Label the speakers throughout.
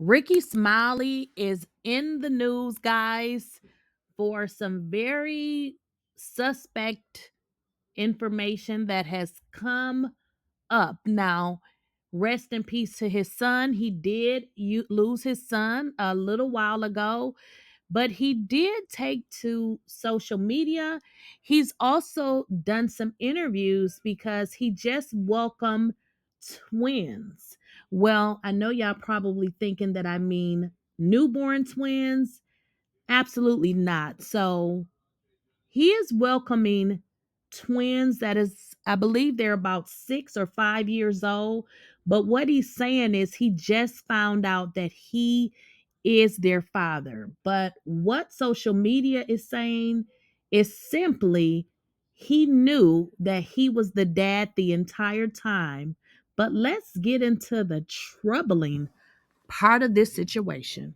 Speaker 1: Rickey Smiley is in the news, guys, for some very suspect information that has come up. Now, rest in peace to his son. He did lose his son a little while ago, but he did take to social media. He's also done some interviews because he just welcomed twins. Well, I know y'all probably thinking that I mean newborn twins. Absolutely not. So he is welcoming twins that is, I believe they're about 6 or 5 years old. But what he's saying is he just found out that he is their father. But what social media is saying is simply he knew that he was the dad the entire time. But let's get into the troubling part of this situation.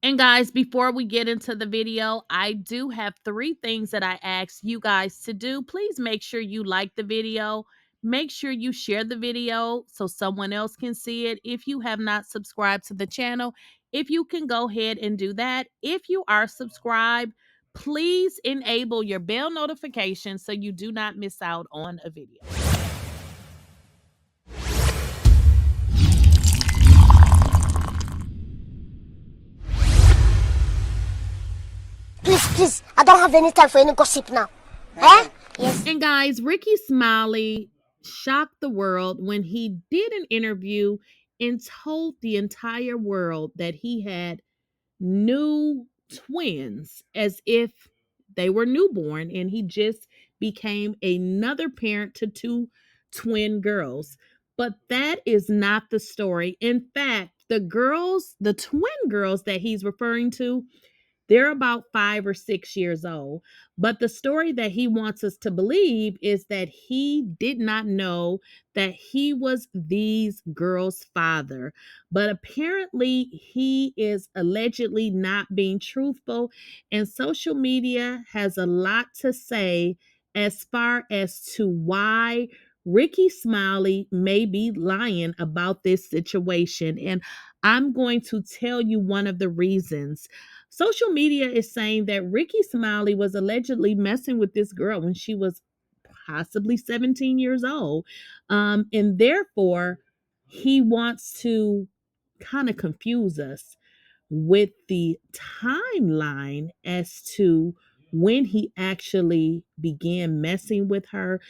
Speaker 1: And guys, before we get into the video, I do have 3 things that I ask you guys to do. Please make sure you like the video. Make sure you share the video so someone else can see it. If you have not subscribed to the channel, if you can go ahead and do that. If you are subscribed, please enable your bell notification so you do not miss out on a video.
Speaker 2: Please, I don't have any time for any gossip now. Eh? Yes.
Speaker 1: And guys, Rickey Smiley shocked the world when he did an interview and told the entire world that he had new twins as if they were newborn and he just became another parent to 2 twin girls. But that is not the story. In fact, the twin girls that he's referring to, they're about 5 or 6 years old. But the story that he wants us to believe is that he did not know that he was these girls' father. But apparently, he is allegedly not being truthful. And social media has a lot to say as far as to why Rickey Smiley may be lying about this situation. And I'm going to tell you one of the reasons. Social media is saying that Rickey Smiley was allegedly messing with this girl when she was possibly 17 years old. And therefore, he wants to kind of confuse us with the timeline as to when he actually began messing with her,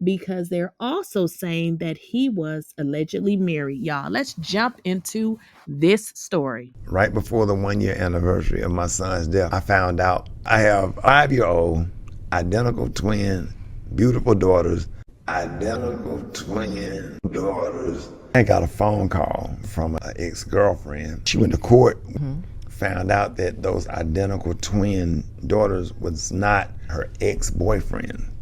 Speaker 1: because they're also saying that he was allegedly married. Y'all, let's jump into this story.
Speaker 3: Right before the 1-year anniversary of my son's death, I found out I have 5-year-old, identical twin, beautiful daughters. Identical twin daughters. I got a phone call from an ex-girlfriend. She went to court, found out that those identical twin daughters was not her ex-boyfriend.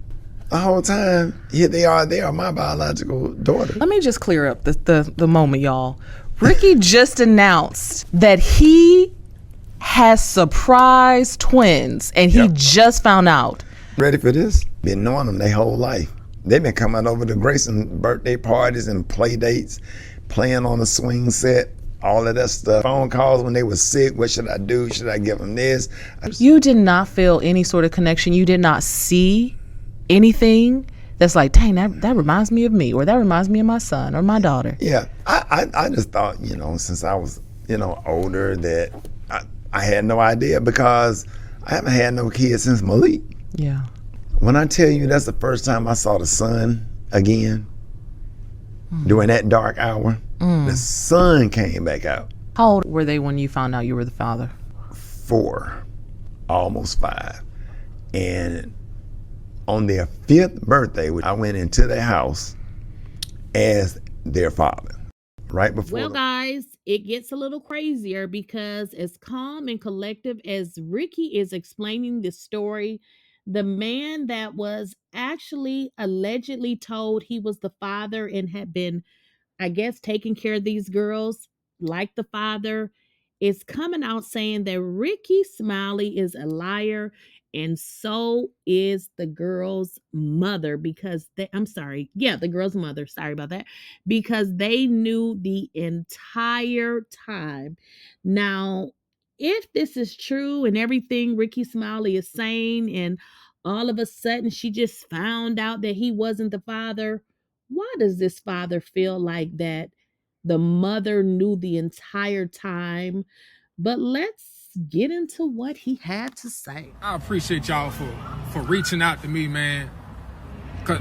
Speaker 3: The whole time, here they are my biological daughters.
Speaker 4: Let me just clear up the moment, y'all. Rickey just announced that he has surprise twins, and he just found out.
Speaker 3: Ready for this? Been knowing them their whole life. They've been coming over to Grayson birthday parties and play dates, playing on the swing set, all of that stuff. Phone calls when they were sick. What should I do? Should I give them this?
Speaker 4: You did not feel any sort of connection. You did not see anything that's like, dang, that reminds me of me, or that reminds me of my son or my daughter.
Speaker 3: Yeah, I just thought, since I was, older, that I had no idea, because I haven't had no kids since Malik.
Speaker 4: Yeah.
Speaker 3: When I tell you that's the first time I saw the sun again, during that dark hour, the sun came back out.
Speaker 4: How old were they when you found out you were the father?
Speaker 3: 4, almost 5. And on their 5th birthday, I went into their house as their father. Right before.
Speaker 1: Well, guys, it gets a little crazier, because as calm and collective as Rickey is explaining this story, the man that was actually allegedly told he was the father and had been, I guess, taking care of these girls like the father, is coming out saying that Rickey Smiley is a liar and so is the girl's mother, because the girl's mother, sorry about that, because they knew the entire time. Now, if this is true and everything Rickey Smiley is saying, and all of a sudden she just found out that he wasn't the father, why does this father feel like that the mother knew the entire time? But let's get into what he had to say.
Speaker 5: I appreciate y'all for reaching out to me, man. Cause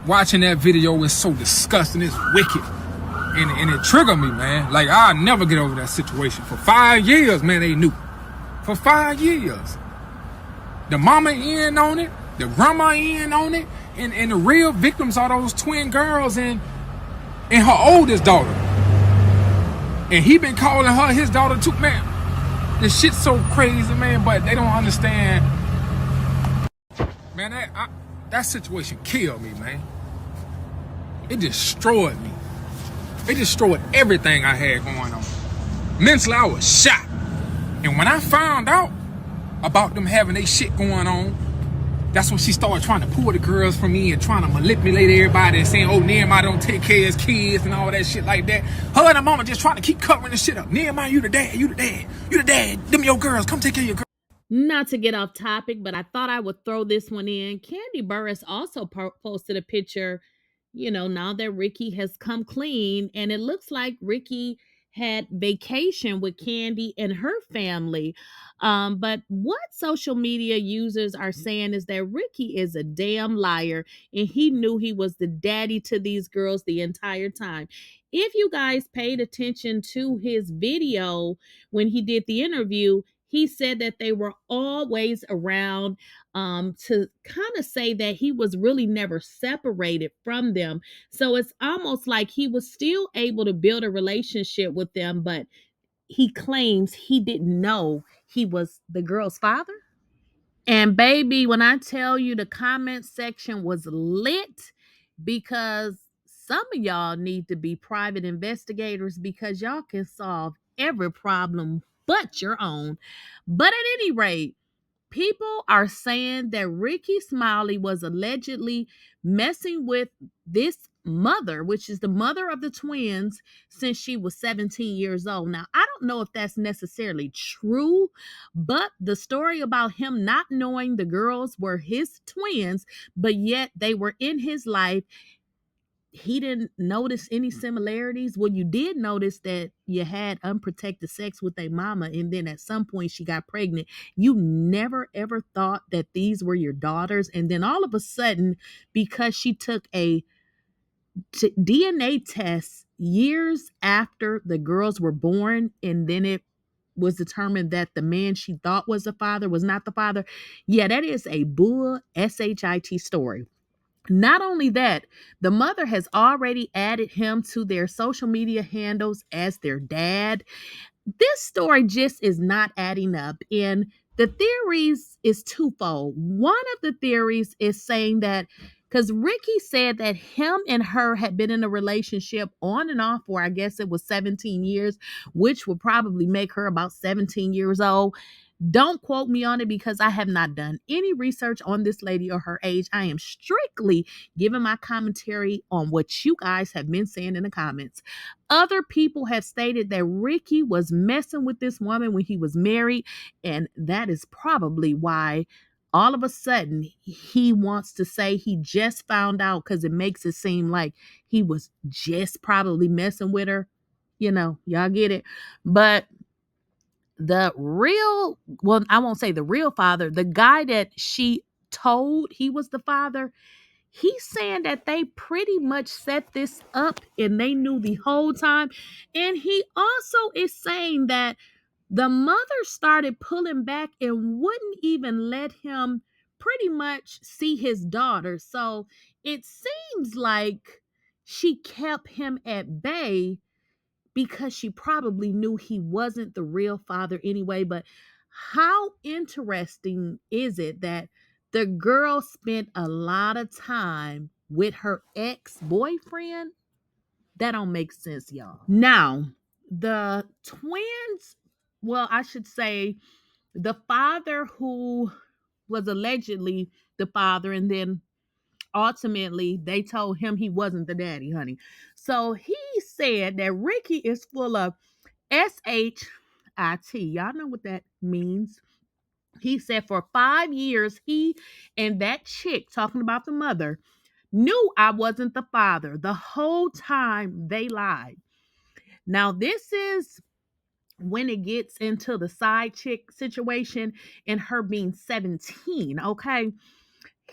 Speaker 5: watching that video is so disgusting, it's wicked. And it triggered me, man. Like, I'll never get over that situation. For 5 years, man, they knew. For 5 years. The mama in on it, the grandma in on it, and the real victims are those twin girls and her oldest daughter. And he been calling her his daughter too, man. This shit's so crazy, man, but they don't understand. Man, that situation killed me, man. It destroyed me. It destroyed everything I had going on. Mentally, I was shot. And when I found out about them having their shit going on, that's when she started trying to pull the girls from me and trying to manipulate everybody and saying, oh, Nehemiah don't take care of his kids and all that shit like that. Her and her mama just trying to keep covering the shit up. Nehemiah, you the dad, you the dad, you the dad. Them your girls, come take care of your girls.
Speaker 1: Not to get off topic, but I thought I would throw this one in. Kandi Burruss also posted a picture, now that Rickey has come clean, and it looks like Rickey had vacation with Kandi and her family. But what social media users are saying is that Rickey is a damn liar, and he knew he was the daddy to these girls the entire time. If you guys paid attention to his video when he did the interview, he said that they were always around, to kind of say that he was really never separated from them. So it's almost like he was still able to build a relationship with them, but he claims he didn't know he was the girl's father. And baby, when I tell you the comment section was lit, because some of y'all need to be private investigators, because y'all can solve every problem but your own. But at any rate, people are saying that Rickey Smiley was allegedly messing with this mother, which is the mother of the twins, since she was 17 years old. Now, I don't know if that's necessarily true, but the story about him not knowing the girls were his twins, but yet they were in his life, he didn't notice any similarities. Well, you did notice that you had unprotected sex with a mama, and then at some point she got pregnant. You never ever thought that these were your daughters, and then all of a sudden, because she took a DNA test years after the girls were born, and then it was determined that the man she thought was the father was not the father. Yeah, that is a bull shit story. Not only that, the mother has already added him to their social media handles as their dad. This story just is not adding up. And the theories is twofold. One of the theories is saying that because Rickey said that him and her had been in a relationship on and off for, I guess it was 17 years, which would probably make her about 17 years old. Don't quote me on it, because I have not done any research on this lady or her age. I am strictly giving my commentary on what you guys have been saying in the comments. Other people have stated that Rickey was messing with this woman when he was married, and that is probably why all of a sudden he wants to say he just found out, because it makes it seem like he was just probably messing with her. Y'all get it. But the real, well, I won't say the real father, the guy that she told he was the father, he's saying that they pretty much set this up and they knew the whole time. And he also is saying that the mother started pulling back and wouldn't even let him pretty much see his daughter. So it seems like she kept him at bay, because she probably knew he wasn't the real father anyway. But how interesting is it that the girl spent a lot of time with her ex-boyfriend? That don't make sense, y'all. Now, the twins, well, I should say The father who was allegedly the father, and then ultimately they told him he wasn't the daddy, honey. So he said that Rickey is full of SHIT. Y'all know what that means. He said for 5 years, he and that chick, talking about the mother, knew I wasn't the father. The whole time they lied. Now, this is when it gets into the side chick situation and her being 17, okay?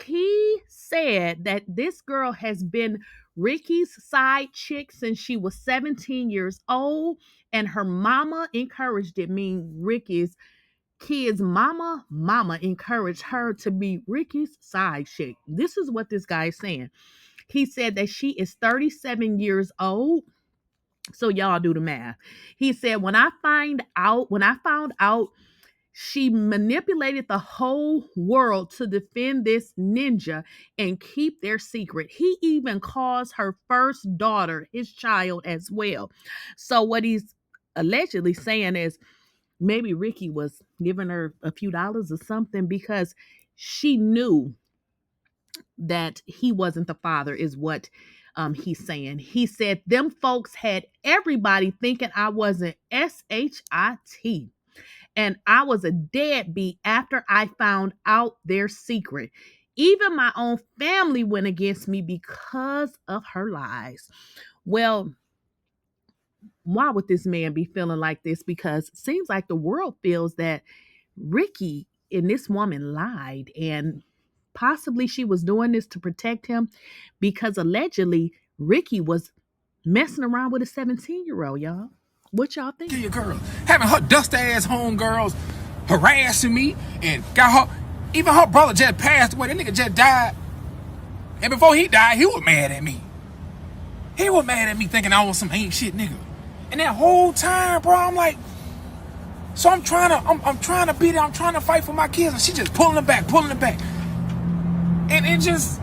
Speaker 1: He said that this girl has been Rickey's side chick since she was 17 years old, and her mama encouraged it. Mean Rickey's kids' mama encouraged her to be Rickey's side chick. This is what this guy is saying. He said that she is 37 years old. So y'all do the math. He said, when I found out she manipulated the whole world to defend this ninja and keep their secret. He even calls her first daughter his child as well. So what he's allegedly saying is maybe Rickey was giving her a few dollars or something because she knew that he wasn't the father, is what he's saying. He said them folks had everybody thinking I wasn't SHIT, and I was a deadbeat after I found out their secret. Even my own family went against me because of her lies. Well, why would this man be feeling like this? Because it seems like the world feels that Rickey and this woman lied, and possibly she was doing this to protect him because allegedly Rickey was messing around with a 17-year-old, y'all. What y'all think?
Speaker 5: Your girl, having her dust ass homegirls harassing me and got her, even her brother just passed away. That nigga just died. And before he died, he was mad at me. He was mad at me thinking I was some ain't shit nigga. And that whole time, bro, I'm like, so I'm trying to be there, I'm trying to fight for my kids, and she just pulling it back. And it just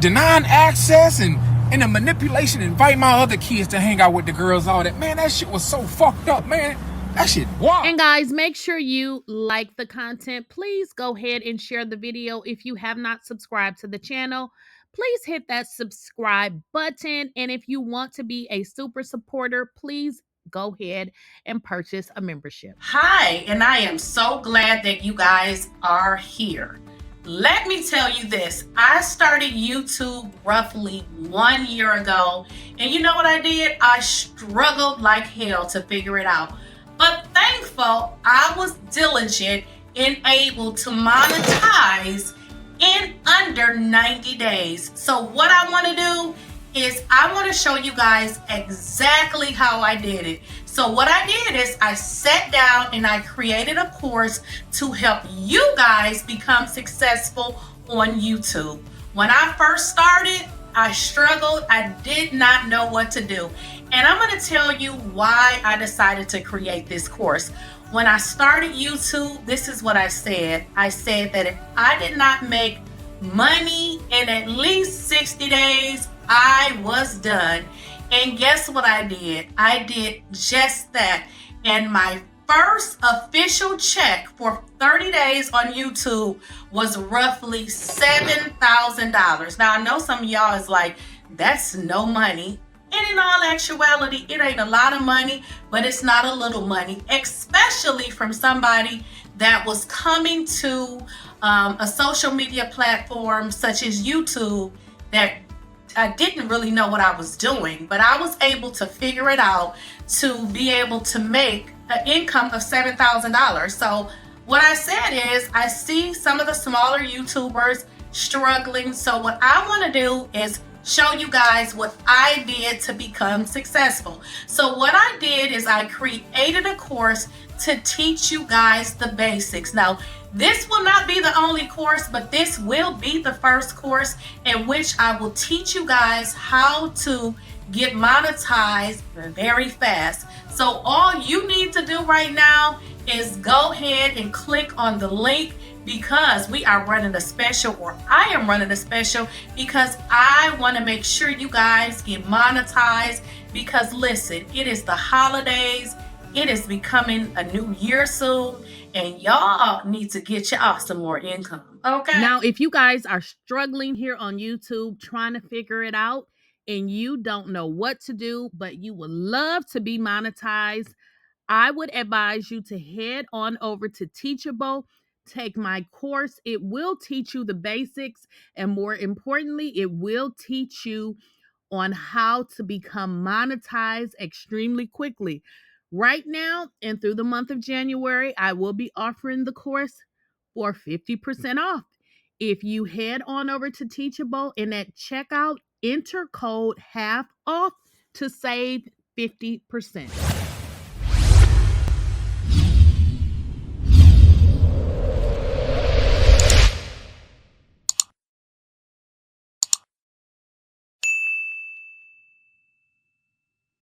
Speaker 5: denying access and the manipulation, invite my other kids to hang out with the girls, all that. Man, that shit was so fucked up, man. That shit, wow.
Speaker 1: And guys, make sure you like the content. Please go ahead and share the video. If you have not subscribed to the channel, please hit that subscribe button. And if you want to be a super supporter, please go ahead and purchase a membership.
Speaker 4: Hi, and I am so glad that you guys are here. Let me tell you this, I started YouTube roughly 1 year ago, and you know what I did? I struggled like hell to figure it out. But thankful I was diligent and able to monetize in under 90 days. So what I want to do is I want to show you guys exactly how I did it. So what I did is I sat down and I created a course to help you guys become successful on YouTube. When I first started, I struggled. I did not know what to do. And I'm going to tell you why I decided to create this course. When I started YouTube, this is what I said. I said that if I did not make money in at least 60 days, I was done. And guess what I did? I did just that. And my first official check for 30 days on YouTube was roughly $7,000. Now, I know some of y'all is like, that's no money. And in all actuality, it ain't a lot of money, but it's not a little money, especially from somebody that was coming to a social media platform such as YouTube that I didn't really know what I was doing, but I was able to figure it out to be able to make an income of $7,000. So what I said is I see some of the smaller YouTubers struggling. So what I want to do is show you guys what I did to become successful. So what I did is I created a course to teach you guys the basics. Now, this will not be the only course, but this will be the first course in which I will teach you guys how to get monetized very fast. So all you need to do right now is go ahead and click on the link, because we are running a special, or I am running a special, because I want to make sure you guys get monetized. Because listen, it is the holidays, It is becoming a new year soon, and y'all need to get y'all some more income. Okay.
Speaker 1: Now, if you guys are struggling here on YouTube trying to figure it out and you don't know what to do, but you would love to be monetized, I would advise you to head on over to Teachable. Take my course. It will teach you the basics, and more importantly, it will teach you on how to become monetized extremely quickly. Right now and through the month of January, I will be offering the course for 50% off. If you head on over to Teachable and at checkout, enter code half off to save 50%.